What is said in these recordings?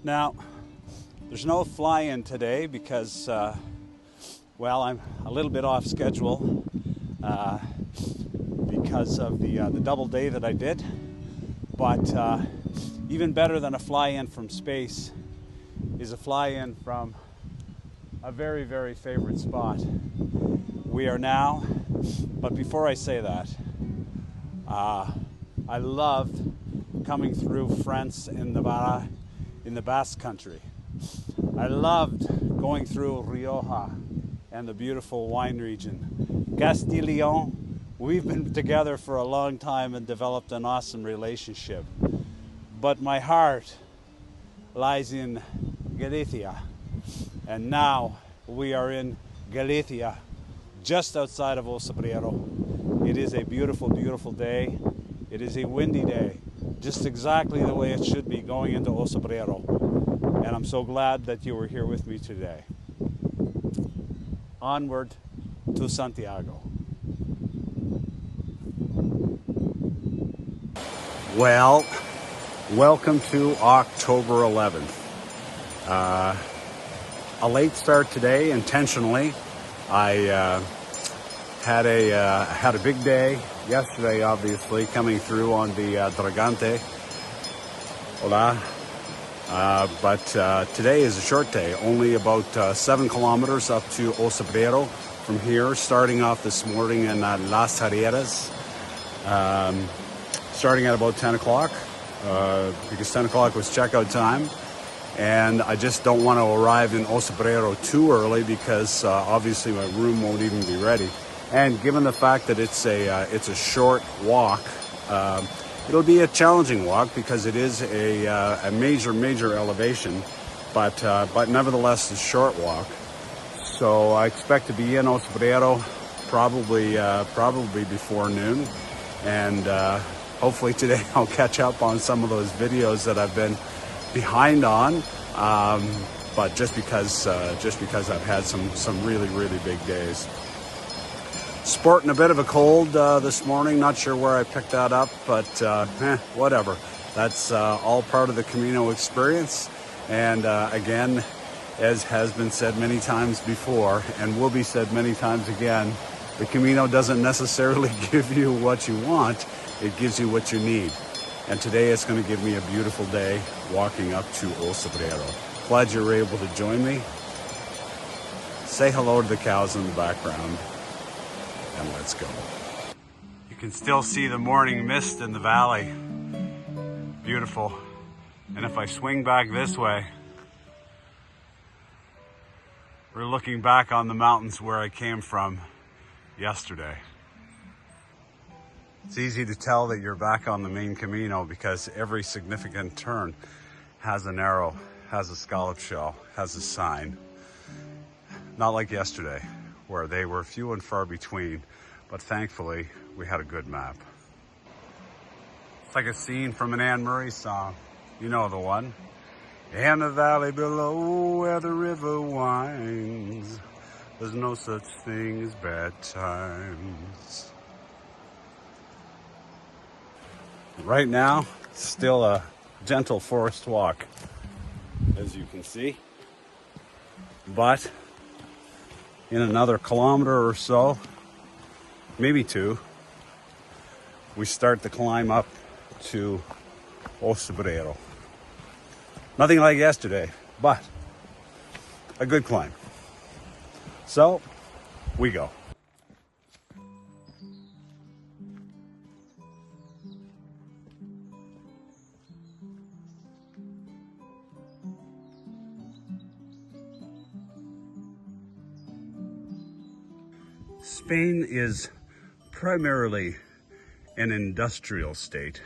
Now, there's no fly-in today because, well, I'm a little bit off schedule because of the double day that I did. But even better than a fly-in from space is a fly-in from a very, very favorite spot. We are now, but before I say that, I loved coming through France and Navarra in the Basque Country. I loved going through Rioja and the beautiful wine region. Castillon, we've been together for a long time and developed an awesome relationship. But my heart lies in Galicia. And now we are in Galicia, just outside of O Cebreiro. It is a beautiful, beautiful day. It is a windy day, just exactly the way it should be going into O Cebreiro. And I'm so glad that you were here with me today. Onward to Santiago. Well, welcome to October 11th. A late start today, intentionally. I had a big day yesterday, obviously, coming through on the Dragante. Hola. But today is a short day, only about 7 kilometers up to O Cebreiro from here, starting off this morning in Las Herrerias, starting at about 10 o'clock, because 10 o'clock was checkout time. And I just don't want to arrive in O Cebreiro too early because obviously my room won't even be ready. And given the fact that it's a short walk, it'll be a challenging walk because it is a major elevation, but nevertheless a short walk. So I expect to be in O Cebreiro probably before noon, and hopefully today I'll catch up on some of those videos that I've been behind on, but just because I've had some really big days. Sporting a bit of a cold this morning. Not sure where I picked that up, but whatever. That's all part of the Camino experience. And again, as has been said many times before and will be said many times again, the Camino doesn't necessarily give you what you want, it gives you what you need. And today it's going to give me a beautiful day walking up to O Cebreiro. Glad you were able to join me. Say hello to the cows in the background. And let's go. You can still see the morning mist in the valley. Beautiful. And if I swing back this way, we're looking back on the mountains where I came from yesterday. It's easy to tell that you're back on the main Camino because every significant turn has an arrow, has a scallop shell, has a sign. Not like yesterday, where they were few and far between, but thankfully we had a good map. It's like a scene from an Anne Murray song. You know the one. In the valley below where the river winds, there's no such thing as bad times. Right now, still a gentle forest walk, as you can see. But in another kilometer or so, maybe 2, we start the climb up to O Cebreiro. Nothing like yesterday, but a good climb. So, we go. Spain is primarily an industrial state.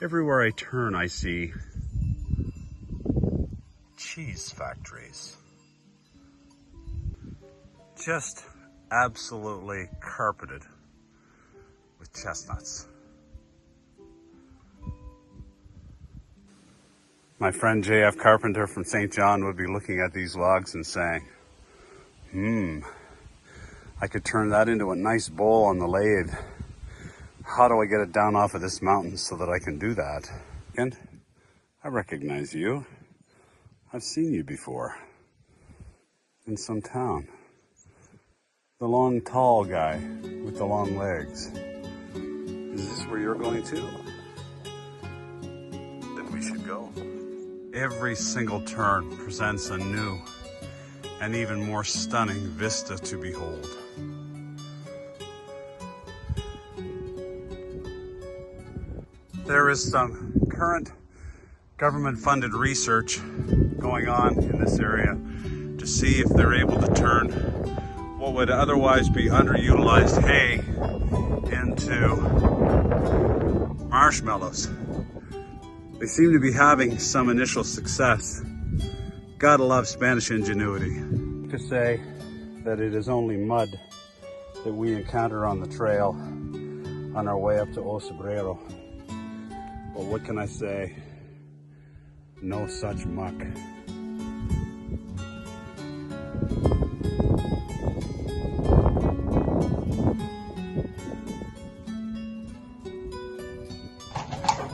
Everywhere I turn, I see cheese factories. Just absolutely carpeted with chestnuts. My friend J.F. Carpenter from St. John would be looking at these logs and saying, I could turn that into a nice bowl on the lathe. How do I get it down off of this mountain so that I can do that? And I recognize you. I've seen you before in some town. The long, tall guy with the long legs. Is this where you're going to? Then we should go. Every single turn presents a new and even more stunning vista to behold. There is some current government-funded research going on in this area to see if they're able to turn what would otherwise be underutilized hay into marshmallows. They seem to be having some initial success. Gotta love Spanish ingenuity. To say that it is only mud that we encounter on the trail on our way up to O Cebreiro. But what can I say? No such muck.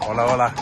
Hola, hola.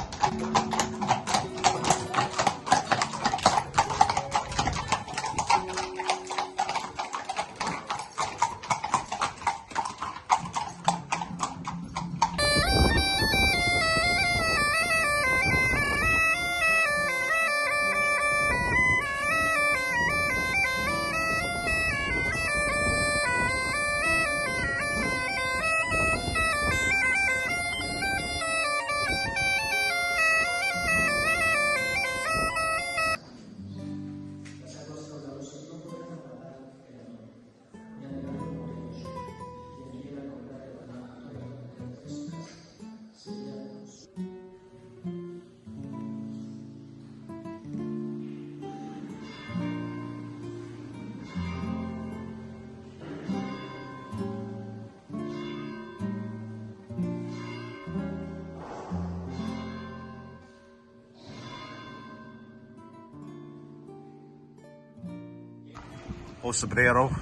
O Cebreiro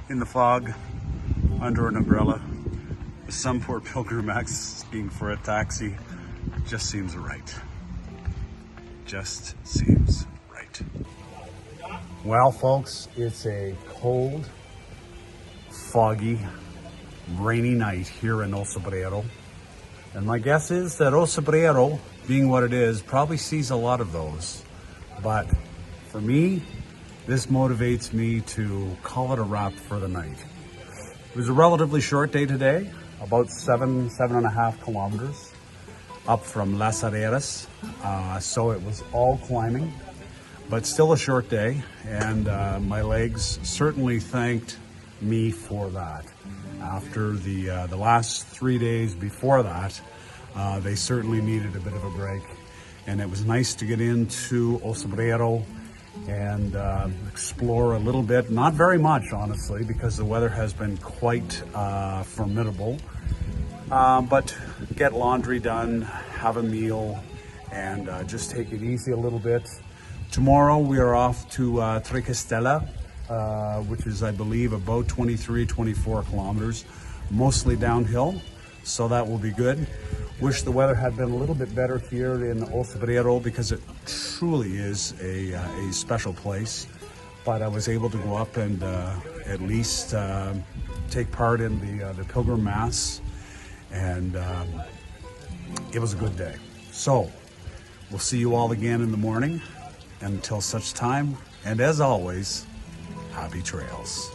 in the fog under an umbrella. Some poor pilgrim asking for a taxi just seems right. Just seems right. Well, folks, it's a cold, foggy, rainy night here in O Cebreiro. And my guess is that O Cebreiro, being what it is, probably sees a lot of those. But for me, this motivates me to call it a wrap for the night. It was a relatively short day today, about 7.5 kilometers up from Las Herrerias. So it was all climbing, but still a short day. And my legs certainly thanked me for that. After the last 3 days before that, they certainly needed a bit of a break. And it was nice to get into O Cebreiro and explore a little bit. Not very much, honestly, because the weather has been quite formidable. But get laundry done, have a meal, and just take it easy a little bit. Tomorrow we are off to Tricastella, which is, I believe, about 23, 24 kilometers, mostly downhill, so that will be good. Wish the weather had been a little bit better here in O Cebreiro because it truly is a special place. But I was able to go up and at least take part in the Pilgrim Mass, and it was a good day. So we'll see you all again in the morning. Until such time, and as always, happy trails.